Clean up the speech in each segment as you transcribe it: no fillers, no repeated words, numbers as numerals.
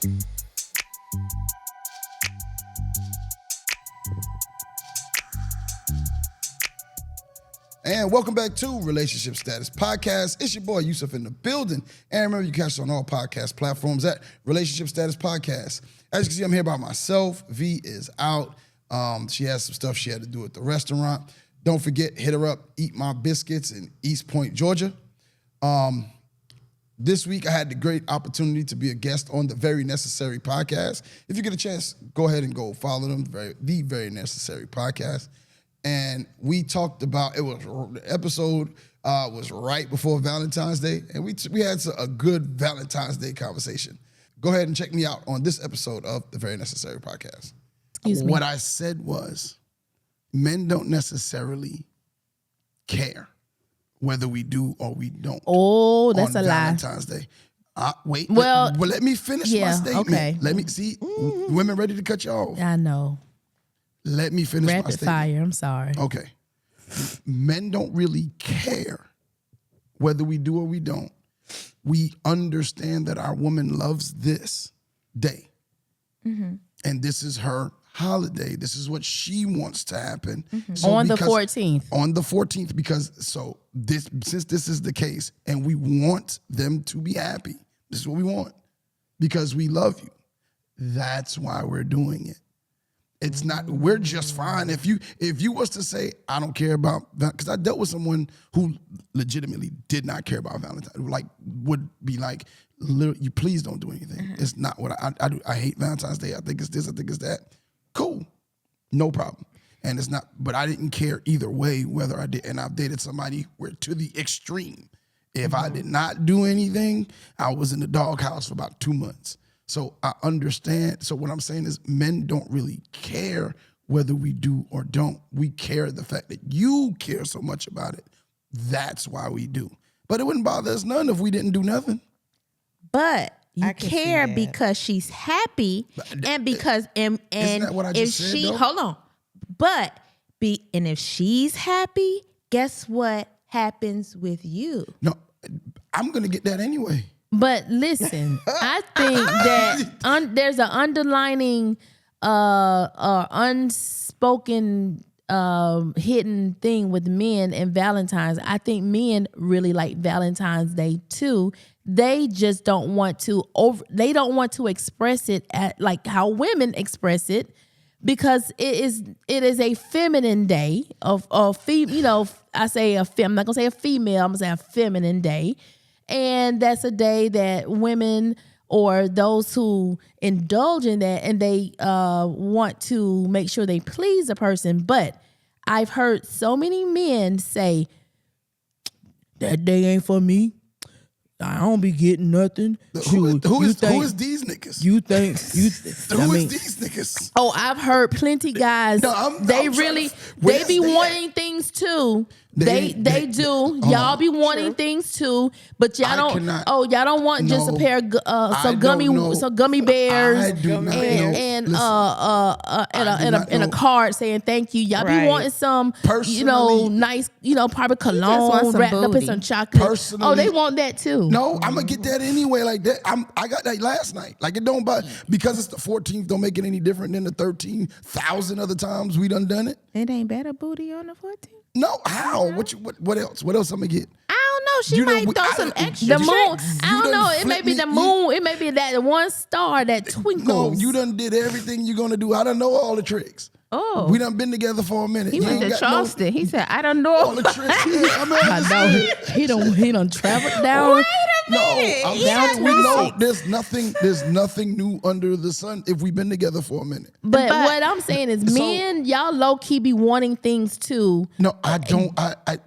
And welcome back to Relationship Status Podcast. It's your boy Yusuf in the building. And remember, you can catch us on all podcast platforms at Relationship Status Podcast. As you can see, I'm here by myself. V is out. She has some stuff she had to do at the restaurant. Don't forget, hit her up, Eat My Biscuits in East Point, Georgia. This week, I had the great opportunity to be a guest on the Very Necessary Podcast. If you get a chance, go ahead and go follow them, the Very Necessary Podcast. And we talked about, the episode was right before Valentine's Day, and we had a good Valentine's Day conversation. Go ahead and check me out on this episode of the Very Necessary Podcast. What I said was, men don't necessarily care whether we do or we don't. Oh, that's a Valentine's lie. Day. Wait, well, let me finish my statement. Okay. Let me see. Women ready to cut you off. I know. Let me finish my statement. Rapid fire, I'm sorry. Okay. Men don't really care whether we do or we don't. We understand that our woman loves this day. Mm-hmm. And this is her holiday. This is what she wants to happen. Mm-hmm. So on the 14th. On the 14th, because since this is the case and we want them to be happy, this is what we want, because we love you. That's why we're doing it. It's not, we're just fine. If you was to say, I don't care about, because I dealt with someone who legitimately did not care about Valentine, like would be like, you please don't do anything. Mm-hmm. It's not what I do. I hate Valentine's Day. I think it's this, I think it's that. Cool, no problem. And it's not, but I didn't care either way whether I did. And I've dated somebody where to the extreme. If I did not do anything, I was in the doghouse for about 2 months. So I understand. So what I'm saying is men don't really care whether we do or don't. We care the fact that you care so much about it. That's why we do. But it wouldn't bother us none if we didn't do nothing. But you care because she's happy and because and isn't that what I just said, though? Hold on. But and if she's happy, guess what happens with you? No, I'm gonna get that anyway. But listen, I think that there's an underlining, unspoken, hidden thing with men and Valentine's. I think men really like Valentine's Day too. They just don't want to express it like how women express it, because it is a feminine day of I say I'm not gonna say a female. I'm gonna say a feminine day. And that's a day that women or those who indulge in that and they want to make sure they please a person. But I've heard so many men say, that day ain't for me. I don't be getting nothing. Who is these niggas? You think is these niggas? Oh, I've heard plenty guys. They be wanting things too. They do. Y'all be wanting things too, but y'all don't want just a pair of some gummy bears and a card saying thank you. Y'all be wanting some nice probably cologne wrapped up in some chocolate. Personally, they want that too. No, I'm gonna get that anyway. Like that, I got that last night. Like it don't bother because it's the 14th. Don't make it any different than the 13,000 other times we done it. It ain't better booty on the 14th. No, how? What else? What else I'm gonna get? I don't know. She might throw some extra. The moon. I don't know. It may be the moon. It may be that one star that twinkles. No, you done did everything you're gonna do. I done know all the tricks. Oh, we done been together for a minute. He went to Charleston. He said, "I don't know all the tricks." He done traveled down. Wait a minute. I'm saying we know there's nothing new under the sun if we've been together for a minute. But what I'm saying is, men, y'all low key be wanting things too. No, I don't. I'm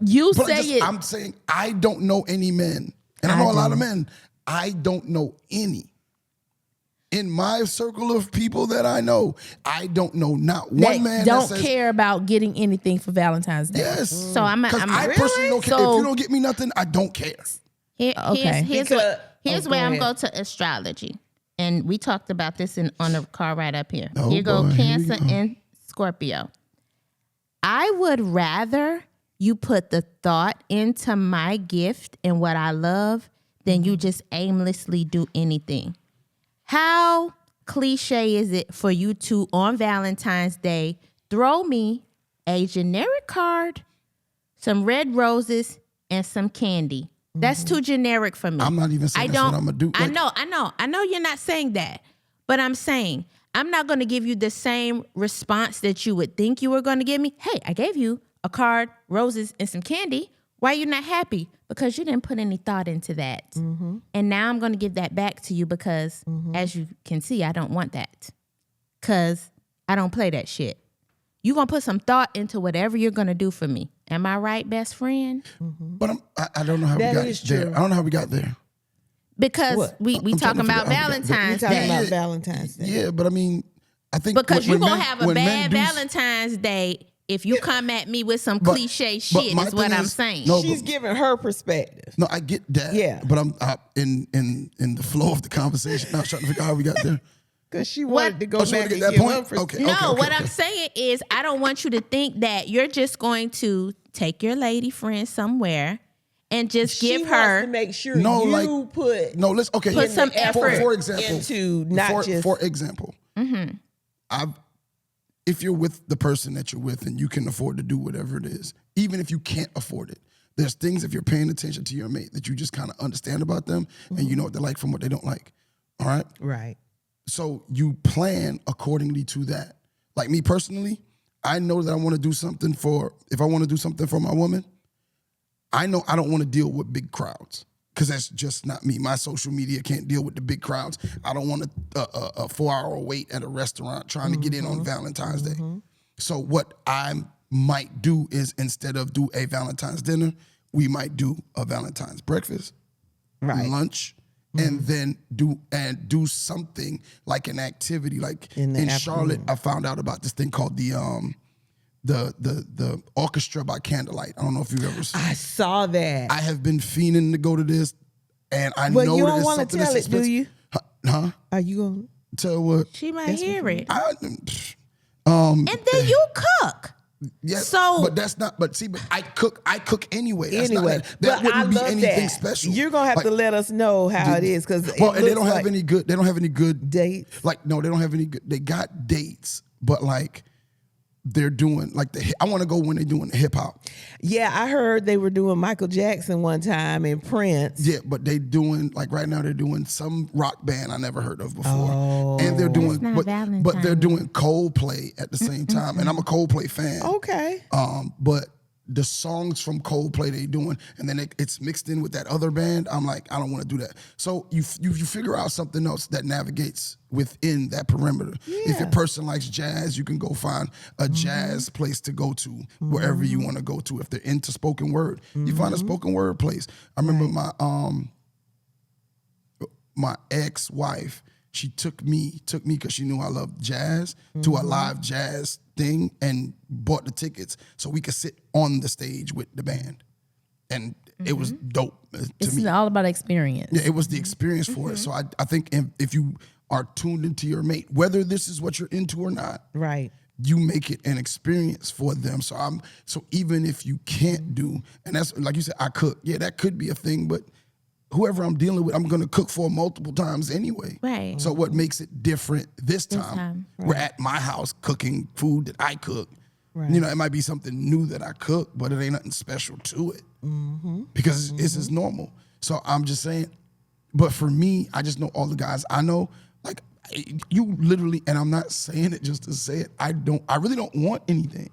saying I don't know any men, and I know a lot of men. I don't know any. In my circle of people that I know, I don't know not one man that says, care about getting anything for Valentine's Day. Yes. So I personally don't care. If you don't get me nothing, I don't care. Here's where I'm going to astrology. And we talked about this on the car right up here. Here go Cancer and Scorpio. I would rather you put the thought into my gift and what I love than you just aimlessly do anything. How cliche is it for you to, on Valentine's Day, throw me a generic card, some red roses, and some candy? That's too generic for me. I'm not even saying that's what I'm going to do. I know you're not saying that. But I'm saying, I'm not going to give you the same response that you would think you were going to give me. Hey, I gave you a card, roses, and some candy. Why are you not happy? Because you didn't put any thought into that. Mm-hmm. And now I'm going to give that back to you because, as you can see, I don't want that. Because I don't play that shit. You're going to put some thought into whatever you're going to do for me. Am I right, best friend? Mm-hmm. But I don't know how we got there. I don't know how we got there. Because we talking about Valentine's Day. We talking about Valentine's Day. Yeah, but I mean, I think because you're gonna have a bad Valentine's Day if you come at me with some cliche shit. Is what I'm saying. No, she's giving her perspective. No, I get that. Yeah, but I'm in the flow of the conversation. I was trying to figure out how we got there. Because she wanted to go back and that give point. her Okay. What I'm saying is, I don't want you to think that you're just going to take your lady friend somewhere and just give her to make sure put some effort. For example, into not just for example, if you're with the person that you're with and you can afford to do whatever it is, even if you can't afford it, there's things if you're paying attention to your mate that you just kind of understand about them and you know what they like from what they don't like. All right? Right. So you plan accordingly to that. Like me personally, I know that I want to do something if I want to do something for my woman, I know I don't want to deal with big crowds because that's just not me. My social media can't deal with the big crowds. I don't want a 4-hour wait at a restaurant trying to get in on Valentine's Day. So what I might do is instead of do a Valentine's dinner, we might do a Valentine's breakfast, lunch, and then do something like an activity. Like in Charlotte, I found out about this thing called the orchestra by candlelight. I don't know if you've ever seen. I saw that. I have been fiending to go to this, and I but know you that don't it's want to something tell that's it, do you? Huh? Are you going to tell what? She might hear it. And then you cook. Yeah, so, but that's not. But see, but I cook anyway. That's anyway, that wouldn't be anything that. special. You're gonna have to let us know how it is because and they don't have any good. They don't have any good dates. Like no, they don't have any good. They got dates, but like they're doing like I want to go when they're doing the hip hop. Yeah, I heard they were doing Michael Jackson one time and Prince. Yeah, but they doing like right now they're doing some rock band I never heard of before, and they're doing but they're doing Coldplay at the same time, and I'm a Coldplay fan. Okay, but the songs from Coldplay they doing, and then it's mixed in with that other band. I'm like, I don't want to do that. So you figure out something else that navigates within that perimeter. Yeah. If your person likes jazz, you can go find a jazz place to go to wherever you want to go to. If they're into spoken word, you find a spoken word place. I remember my ex-wife. She took me because she knew I loved jazz to a live jazz thing and bought the tickets so we could sit on the stage with the band. And it was dope to me. It's all about experience. Yeah, it was the experience for it. So I think if you are tuned into your mate, whether this is what you're into or not, right, you make it an experience for them. So even if you can't do, and that's like you said, I cook. Yeah, that could be a thing, but whoever I'm dealing with, I'm going to cook for multiple times anyway. Right. So what makes it different this time? We're at my house cooking food that I cook. Right. You know, it might be something new that I cook, but it ain't nothing special to it because it's just normal. So I'm just saying, but for me, I just know all the guys I know, like you literally, and I'm not saying it just to say it, I really don't want anything.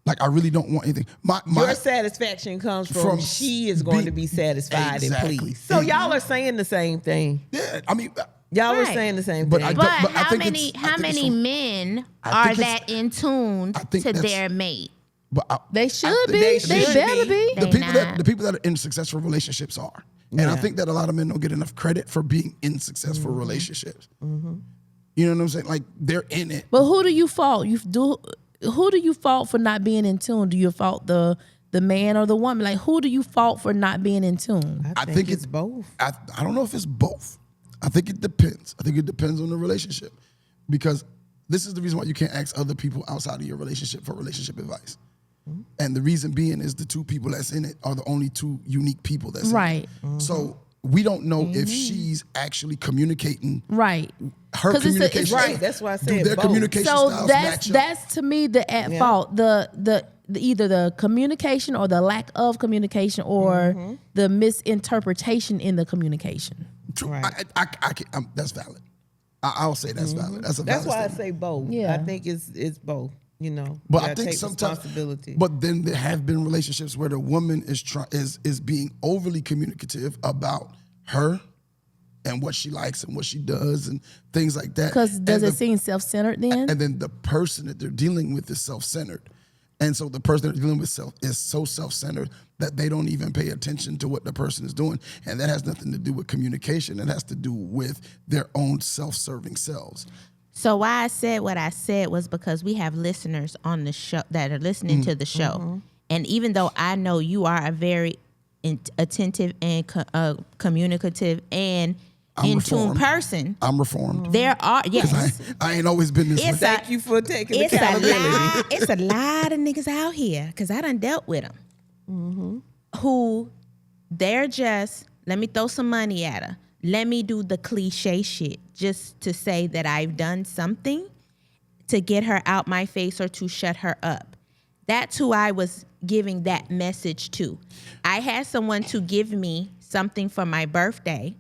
Like, I really don't want anything. Your satisfaction comes from she is going to be satisfied and pleased. So y'all are saying the same thing. Yeah, I mean, y'all are saying the same thing. But how many men are that in tune to their mate? But they should be. They better be. The people that are in successful relationships are. And I think that a lot of men don't get enough credit for being in successful relationships. You know what I'm saying? Like, they're in it. But who do you fault? Who do you fault for not being in tune? Do you fault the man or the woman? Like, who do you fault for not being in tune? I think it's both. I don't know if it's both. I think it depends. I think it depends on the relationship. Because this is the reason why you can't ask other people outside of your relationship for relationship advice. And the reason being is the two people that's in it are the only two unique people that's in it. So we don't know if she's actually communicating. Right. Her communication. Right. That's why I said their both. communication So styles match up. that's to me the at fault. The either the communication or the lack of communication or the misinterpretation in the communication. True. Right. That's valid. I'll say that's valid. That's a valid That's why statement. I say both. Yeah. I think it's both. You know, But you I think take sometimes, responsibility. but then there have been relationships where the woman is being overly communicative about her and what she likes and what she does and things like that. Because does it seem self-centered then? And then the person that they're dealing with is self-centered. And so the person they're dealing with is so self-centered that they don't even pay attention to what the person is doing. And that has nothing to do with communication. It has to do with their own self-serving selves. So why I said what I said was because we have listeners on the show that are listening to the show. And even though I know you are a very attentive and communicative and in tune person, I'm reformed. there are I ain't always been this way. Thank you for taking it's accountability. it's a lot of niggas out here because I done dealt with them who they're just, let me throw some money at her. Let me do the cliche shit just to say that I've done something to get her out my face or to shut her up. That's who I was giving that message to. I had someone to give me something for my birthday,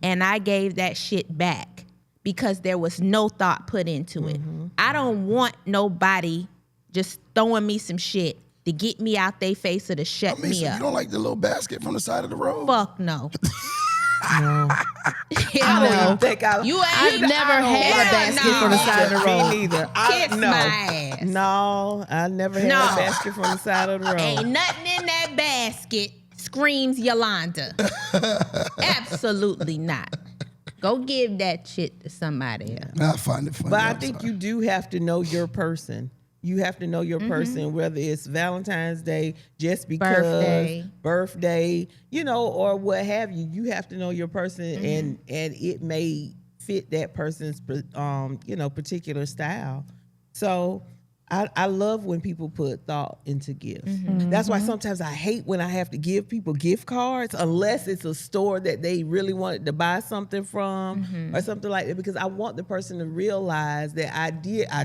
and I gave that shit back because there was no thought put into it. I don't want nobody just throwing me some shit to get me out their face or to shut me So up. you don't like the little basket from the side of the road? Fuck no. No. Hell no. I've never had a basket from the side of the road. Me neither. Kiss my ass. No, I never had a basket from the side of the road. Ain't nothing in that basket screams Yolanda. Absolutely not. Go give that shit to somebody else. I find it funny. But I think you do have to know your person. You have to know your person, whether it's Valentine's Day, just because, birthday, you know, or what have you. You have to know your person, and it may fit that person's, particular style. So I love when people put thought into gifts. That's why sometimes I hate when I have to give people gift cards unless it's a store that they really wanted to buy something from or something like that, because I want the person to realize that I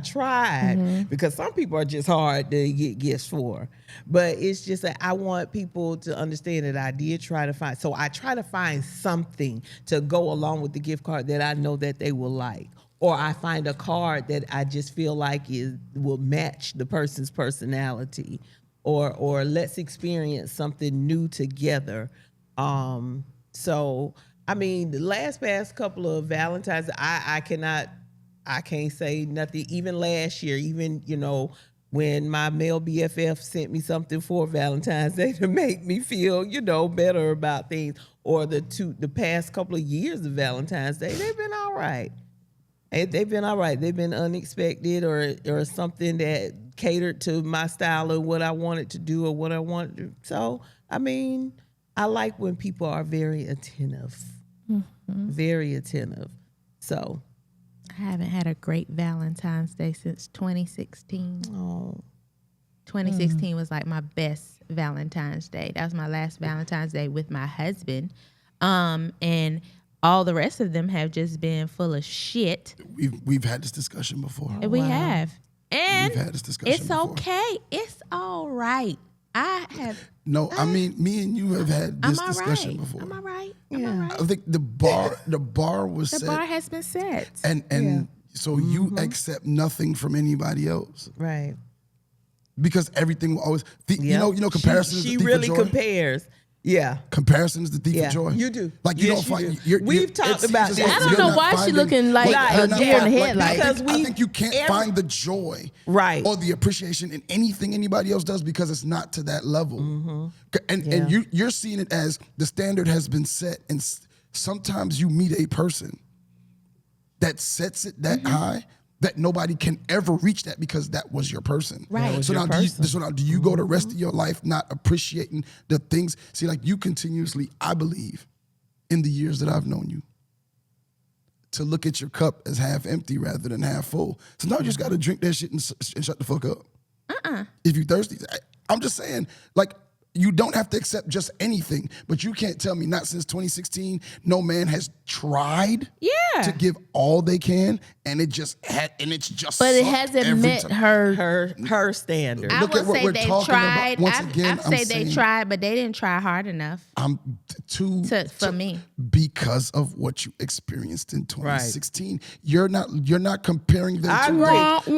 tried, because some people are just hard to get gifts for. But it's just that I want people to understand that I did try to find. So I try to find something to go along with the gift card that I know that they will like. Or I find a card that I just feel like will match the person's personality, or let's experience something new together. So I mean, the past couple of Valentines, I can't say nothing. Even last year, when my male BFF sent me something for Valentine's Day to make me feel, better about things, or the past couple of years of Valentine's Day, they've been all right. They've been all right. They've been unexpected or something that catered to my style of what I wanted to do or what I wanted to do. So, I mean, I like when people are very attentive. Very attentive. So. I haven't had a great Valentine's Day since 2016. Oh. 2016 was like my best Valentine's Day. That was my last Valentine's Day with my husband. And all the rest of them have just been full of shit. We've had this discussion before. We have. And we've had this discussion it's before. okay. It's all right. No, I mean, me and you have had this discussion before. I'm all right. I think the bar was set. The bar has been set. And so you accept nothing from anybody else. Right. Because everything will always, comparison is the thief She really of joy. compares. Yeah. Comparison is the thief of joy. You do. Like you Yes, don't you find. do. We've talked about this. I don't know why she's looking like a deer in the headlights. I think you can't find the joy or the appreciation in anything anybody else does because it's not to that level. And you're seeing it as the standard has been set, and sometimes you meet a person that sets it that high that nobody can ever reach that because that was your person. Right. So now, do you go the rest of your life not appreciating the things? See, like you continuously, I believe, in the years that I've known you, to look at your cup as half empty rather than half full. So now you just got to drink that shit and shut the fuck up. If you thirsty, I'm just saying, like, You don't have to accept just anything, but you can't tell me not since 2016, no man has tried to give all they can, and it just had, and it's just. But it hasn't met her standard. I Look at would what say we're they talking tried. about. Once again, I say they tried, but they didn't try hard enough. For me, because of what you experienced in 2016. You're not comparing them to the best version.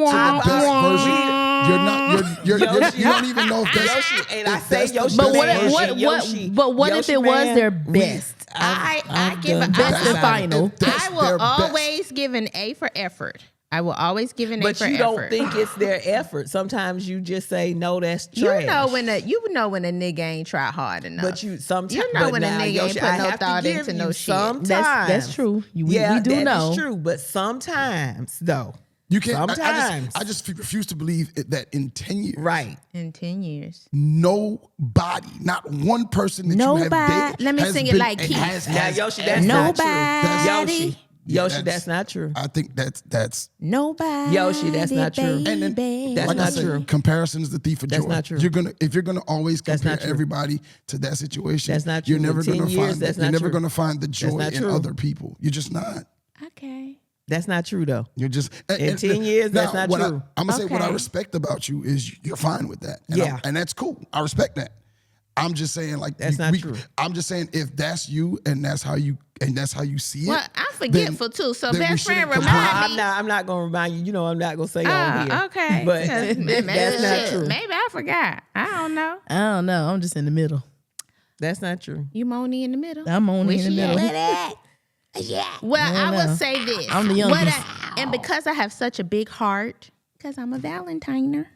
You don't even know if that's. And I say Yoshi. But what if it was their best? I give a best and final. I will always give an A for effort. I will always give an A for effort. But you don't think it's their effort. Sometimes you just say, no, that's trash. You know when a nigga ain't try hard enough. But sometimes you know when a nigga ain't put no thought into no shit. That's true. We do know. That is true. But sometimes, though. You can't. I just refuse to believe that in 10 years. Right. In 10 years. Nobody, not one person that you have dated. Let me sing it like Keith. Now, Yoshi, that's not true. Yoshi, that's not true. I think that's nobody. Yoshi, that's not true. And then, that's like not I said, true. Comparison is the thief of joy. That's not true. If you're gonna always compare everybody to that situation, that's not true. You're never gonna find. You're never gonna find the joy in true. other people. You're just not. Okay. That's not true, though. You're just in 10 years. That's not true. I'm gonna say what I respect about you is you're fine with that. And and that's cool. I respect that. I'm just saying, like, that's not true. I'm just saying, if that's you and that's how you see it. Well, I'm forgetful too. So best friend remind me. I'm not gonna remind you. You know, I'm not gonna say on here. Okay, but that's not true. Maybe I forgot. I don't know. I'm just in the middle. That's not true. You only in the middle. I'm only in the middle. Yeah. Well, I would say this. I'm the youngest. And because I have such a big heart, because I'm a Valentiner.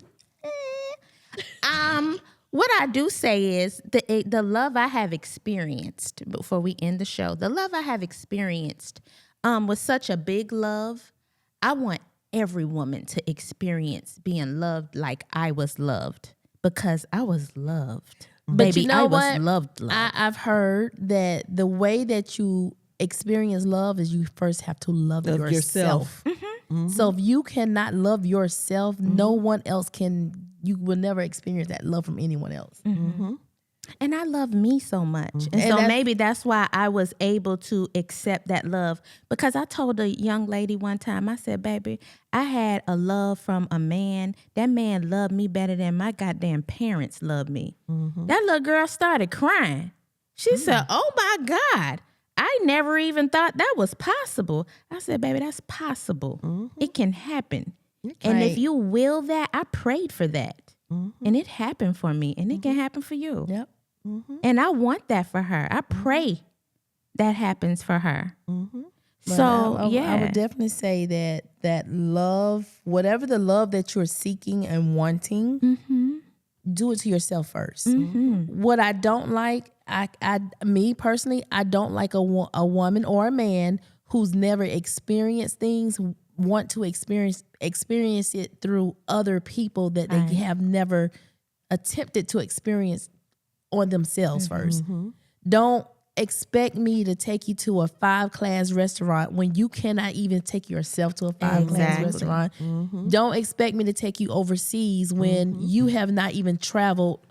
What I do say is the love I have experienced before we end the show, the love I have experienced was such a big love. I want every woman to experience being loved like I was loved because I was loved. But baby, you know I what? was loved. I've heard that the way that you experience love is you first have to love yourself. Mm-hmm. So if you cannot love yourself, no one else can. You will never experience that love from anyone else. Mm-hmm. And I love me so much. And so maybe that's why I was able to accept that love. Because I told a young lady one time, I said, baby, I had a love from a man. That man loved me better than my goddamn parents loved me. Mm-hmm. That little girl started crying. She said, oh my God, I never even thought that was possible. I said, baby, that's possible. Mm-hmm. It can happen. And if you will that, I prayed for that. Mm-hmm. And it happened for me. And it can happen for you. Yep. Mm-hmm. And I want that for her. I pray that happens for her. Mm-hmm. So, I would definitely say that love, whatever the love that you're seeking and wanting, do it to yourself first. Mm-hmm. What I don't like, me personally, I don't like a woman or a man who's never experienced things, want to experience it through other people that they have never attempted to experience on themselves first. Don't expect me to take you to a 5-class restaurant when you cannot even take yourself to a 5-class restaurant. Don't expect me to take you overseas when you have not even traveled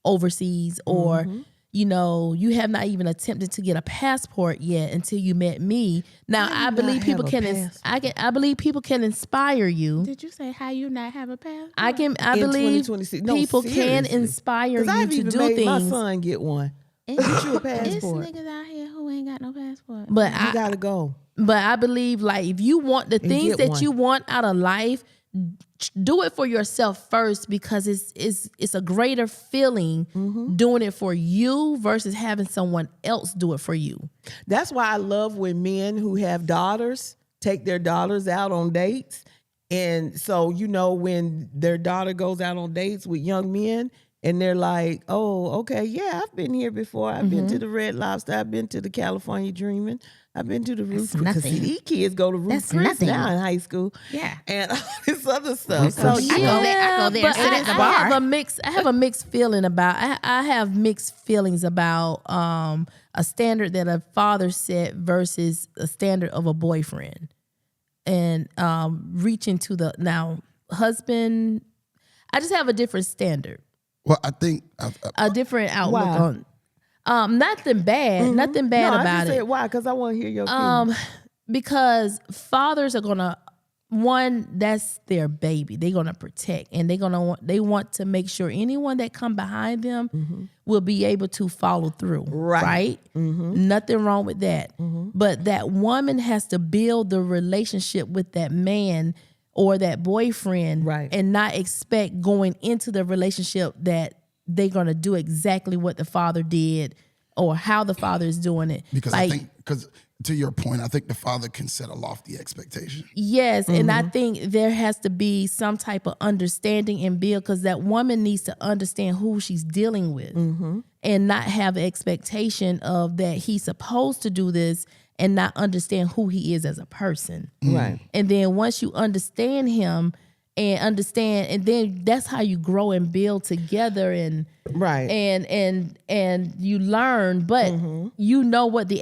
overseas or you know, you have not even attempted to get a passport yet until you met me. Now, I believe people can. I believe people can inspire you. Did you say how you not have a passport? I believe people can inspire you to do things. My son get one. Get you a passport. It's niggas out here who ain't got no passport. But you gotta go. But I believe, like, if you want the things that you want out of life, do it for yourself first, because it's a greater feeling doing it for you versus having someone else do it for you. That's why I love when men who have daughters take their daughters out on dates. And so, you know, when their daughter goes out on dates with young men and they're like, oh, okay, yeah, I've been here before. I've been to the Red Lobster. I've been to the California Dreaming. I've been to the Ruth Chris. Because these kids go to Ruth Chris now in high school. Yeah. And all this other stuff. So I go there. But I have a mixed feeling about, I have mixed feelings about a standard that a father set versus a standard of a boyfriend. And reaching to the, now, husband, I just have a different standard. Well, I think a different outlook Why? on. Nothing bad. Nothing bad No, I about just it. said why, because I want to hear your opinion. Because fathers are gonna that's their baby. They're gonna protect, and they want to make sure anyone that come behind them will be able to follow through. Right? Nothing wrong with that. But that woman has to build the relationship with that man or that boyfriend, Right. and not expect going into the relationship that they're gonna do exactly what the father did or how the father is doing it. because Like, I think because to your point, I think the father can set a lofty expectation. yes, and I think there has to be some type of understanding and build, because that woman needs to understand who she's dealing with and not have an expectation of that he's supposed to do this and not understand who he is as a person. Right. And then once you understand him and then that's how you grow and build together and Right. and you learn, but you know what the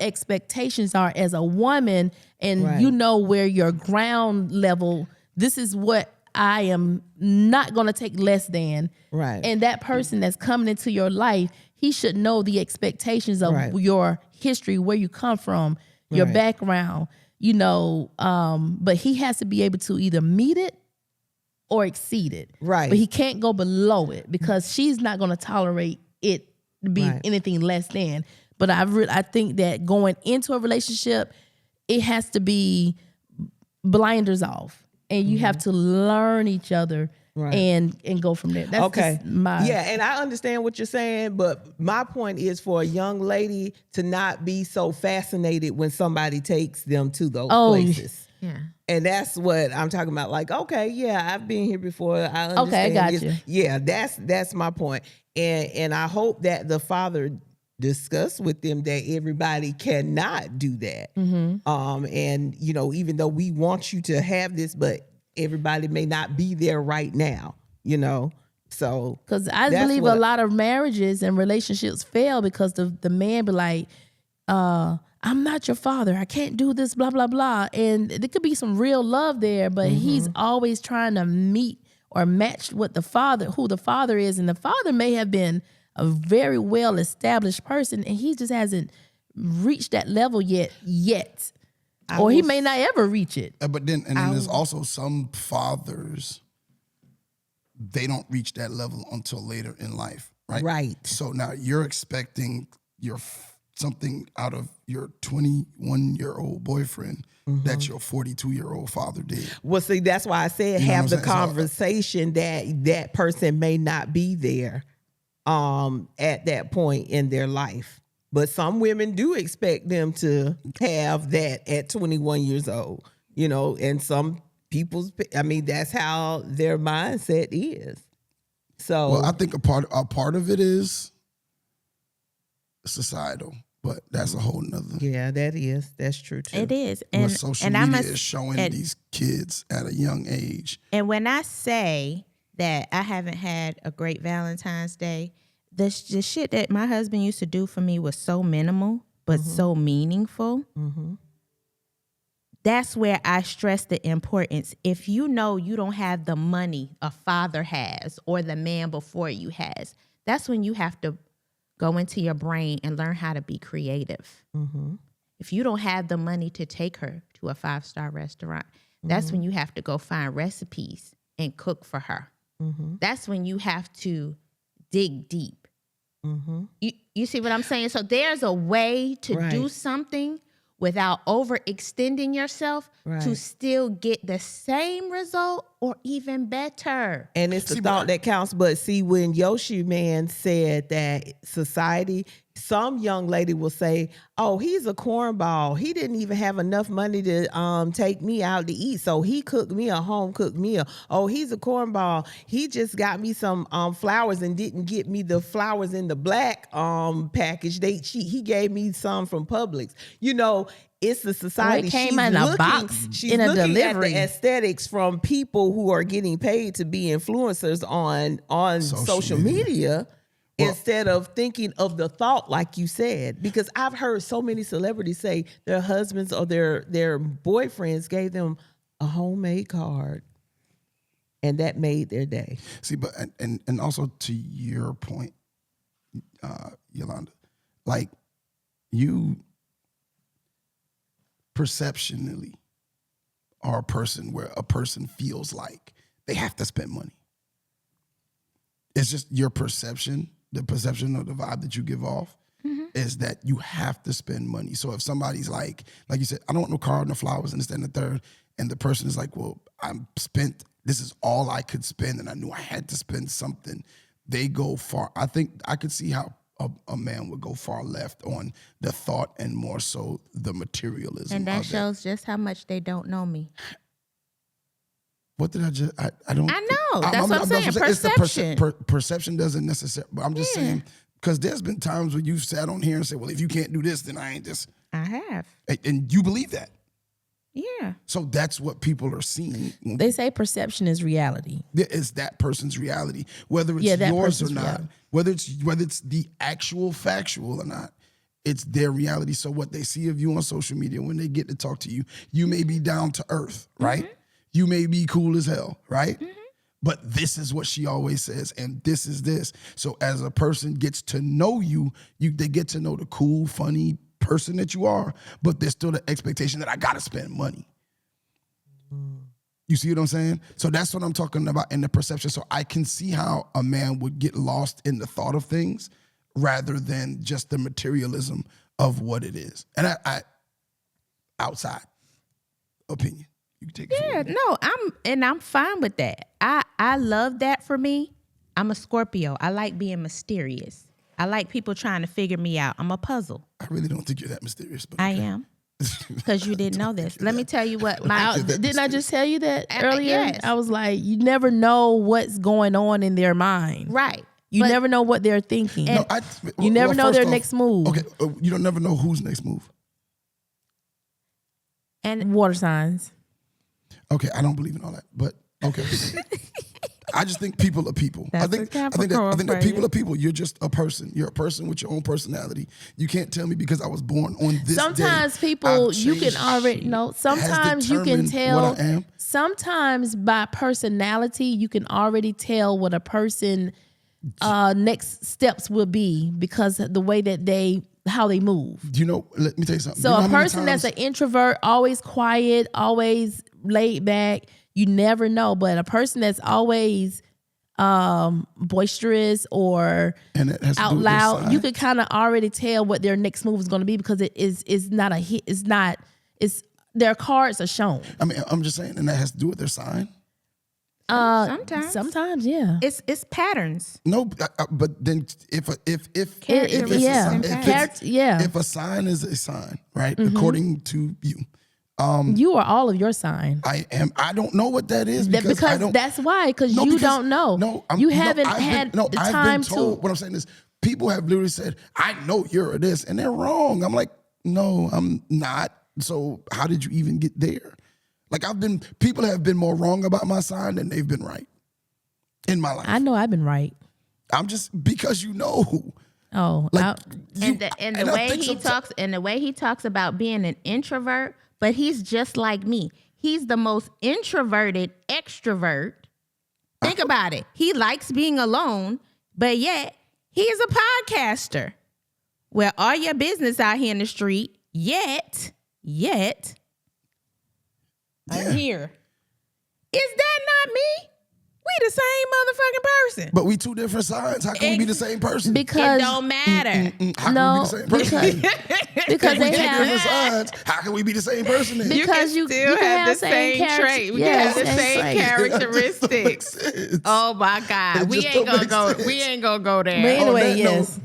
expectations are as a woman, and Right. you know where your ground level, this is what I am not going to take less than. Right. And that person that's coming into your life, he should know the expectations of Right. your history, where you come from, your Right. background, but he has to be able to either meet it or exceed it. Right. But he can't go below it, because she's not going to tolerate it to be Right. anything less than. But I think that going into a relationship, it has to be blinders off, and you have to learn each other. Right. And go from there. That's Okay. just my and I understand what you're saying, but my point is for a young lady to not be so fascinated when somebody takes them to those places. Yeah. And that's what I'm talking about. Like, okay, yeah, I've been here before. I understand. Okay, I got this. you. Yeah, that's my point. And I hope that the father discussed with them that everybody cannot do that. And even though we want you to have this, but everybody may not be there right now. So Because I that's believe what a lot of marriages and relationships fail because the man be like, I'm not your father. I can't do this, blah, blah, blah. And there could be some real love there, but he's always trying to meet or match what who the father is. And the father may have been a very well established person, and he just hasn't reached that level yet. Or he may not ever reach it. But then there's also some fathers, they don't reach that level until later in life, right? Right. So now you're expecting something out of your 21-year-old boyfriend that your 42-year-old father did. Well, see, that's why I said You know have what the I'm saying? conversation that person may not be there at that point in their life. But some women do expect them to have that at 21 years old, and some that's how their mindset is. So, Well, I think a part of it is societal, but that's a whole nother. yeah, that's true too. It is. What And social I media must is showing and- these kids at a young age. And when I say that I haven't had a great Valentine's Day, the shit that my husband used to do for me was so minimal, but so meaningful. That's where I stress the importance. If you know you don't have the money a father has or the man before you has, that's when you have to go into your brain and learn how to be creative. If you don't have the money to take her to a 5-star restaurant, that's when you have to go find recipes and cook for her. That's when you have to dig deep. You see what I'm saying? So there's a way to do something without overextending yourself to still get the same result or even better. And it's the thought that counts. But see, when Yoshi Man said that society, some young lady will say, oh, he's a cornball. He didn't even have enough money to take me out to eat. So he cooked me a home cooked meal. Oh, he's a cornball. He just got me some flowers and didn't get me the flowers in the black package. He gave me some from Publix. It's the society. It came in a box She's in a looking delivery. at the aesthetics from people who are getting paid to be influencers on social media. Instead of thinking of the thought, like you said, because I've heard so many celebrities say their husbands or their boyfriends gave them a homemade card. And that made their day. See, but and also to your point, Yolanda, like you perceptionally are a person where a person feels like they have to spend money. It's just your perception, the perception of the vibe that you give off is that you have to spend money. So if somebody's like you said, I don't want no car, no flowers, and this, that, and the third, and the person is like, well, I'm spent, this is all I could spend, and I knew I had to spend something, they go far. I think I could see how a man would go far left on the thought and more so the materialism. And that shows just how much they don't know me. What did I just? I don't. I know. That's what I'm saying. Perception. It's the perception doesn't necessarily. But I'm just saying, because there's been times when you've sat on here and said, "Well, if you can't do this, then I ain't this." I have. And you believe that. Yeah. So that's what people are seeing. They say perception is reality. It's that person's reality, whether it's yours or not, reality. whether it's the actual factual or not. It's their reality. So what they see of you on social media, when they get to talk to you, you may be down to earth, right? Mm-hmm. You may be cool as hell, right? Mm-hmm. But this is what she always says, and this is this. So as a person gets to know you, they get to know the cool, funny person that you are, but there's still the expectation that I gotta spend money. You see what I'm saying? So that's what I'm talking about in the perception. So I can see how a man would get lost in the thought of things rather than just the materialism of what it is. And I outside opinion. You can take it. No, I'm fine with that. I love that for me. I'm a Scorpio. I like being mysterious. I like people trying to figure me out. I'm a puzzle. I really don't think you're that mysterious, but I am. Because you didn't know this. Let me tell you what didn't I just tell you that earlier? Yes. I was like, you never know what's going on in their mind. Right. You never know what they're thinking. You never know their next move. Okay, you don't never know who's next move. And water signs. Okay, I don't believe in all that, but okay. I just think people are people. I think that people are people. You're just a person. You're a person with your own personality. You can't tell me because I was born on this sometimes day, people you can already know. Sometimes you can tell. What I am. Sometimes by personality, you can already tell what a person next steps will be because of the way that how they move. You know, let me tell you something. So a person that's an introvert, always quiet, always laid back, you never know. But a person that's always boisterous or out loud, you could kind of already tell what their next move is going to be because it's not a hit. It's their cards are shown. I mean, I'm just saying, and that has to do with their sign. Sometimes, yeah. It's patterns. No, but then if a sign is a sign, right? Mm-hmm. According to you, you are all of your sign. I am. I don't know what that is because that's why you don't know. No, you haven't had the time to. What I'm saying is, people have literally said, "I know you're this," and they're wrong. I'm like, no, I'm not. So how did you even get there? Like people have been more wrong about my sign than they've been right in my life. I know I've been right. I'm just because you know. Oh, like the way he talks about being an introvert, but he's just like me. He's the most introverted extrovert. Think about it. He likes being alone, but yet he is a podcaster. Well, all your business out here in the street, yet. I'm here. Is that not me? We the same motherfucking person. But we two different signs. How can we be the same person? Because it don't matter. How can we be the same person? Because they have different signs. How can we be the same person then? Because you still have the same trait. We have the same characteristics. Oh my God. We ain't gonna go there. But anyway, yes.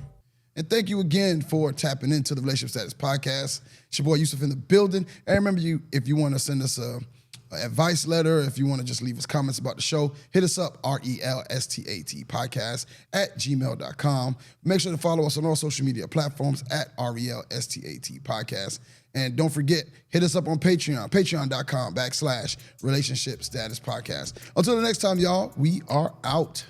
And thank you again for tapping into the Relationship Status Podcast. It's your boy Yusuf in the building. And remember, if you want to send us a advice letter, if you want to just leave us comments about the show, hit us up, RELSTAT podcast @gmail.com. Make sure to follow us on all social media platforms @RELSTAT podcast. And don't forget, hit us up on Patreon, patreon.com /Relationship Status Podcast. Until the next time, y'all, we are out.